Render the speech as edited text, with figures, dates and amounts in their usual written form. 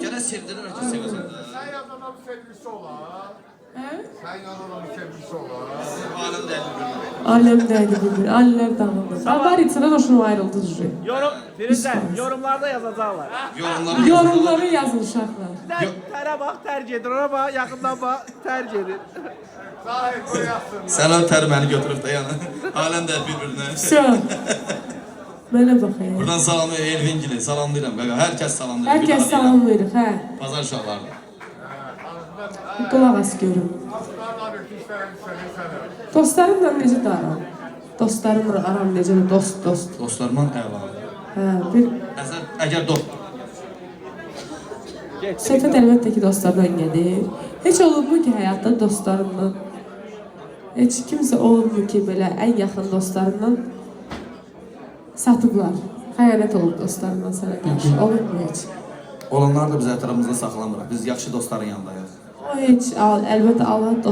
Gene sevdirirler ki sevesin. Sen yandan bir sevgilisi olar. Hə? Sen yandan bir sevgilisi olar. Alem değerli bir. Alem dəydi bir-bir, alilər dağıldı. Var içindən hoşuna ayrıldı cüce. Firuzə, yorumlarda yazacaqlar. Yorumları yazın uşaqlar. Tərə bax, tərk edir, ona bax, yaxından bax, tərk edir. Zahir koyasın. Sen öter beni götürüp de yani. Alem değer birbirine. Всё. Mənə baxayım. Buradan salamlıyor Elvingili. Salamlayıram. Herkes salamlıyor. Hər kəs salamlayırıq, hə. Pazar uşaqlarına. Qulaq as görüm. Aslanlar ötüşlerini seni. Dostlarımla necə də aram? Dostlarımla aram necə də dost. Dostlarımın əla. Hə, bir Əgər dost. söhbət əlbəttə ki, dostlardan gedir. Heç olubmu ki, həyatda dostlarından? Heç kimsə olubmu ki, belə ən yaxın dostlarından satıblar? Xəyanət olub dostlarından sənə qarşı. Olubmu heç? Olanlar da biz ətrafımızda saxlamırıq. Biz yaxşı dostların yanındayıq. O heç, əlbəttə Allah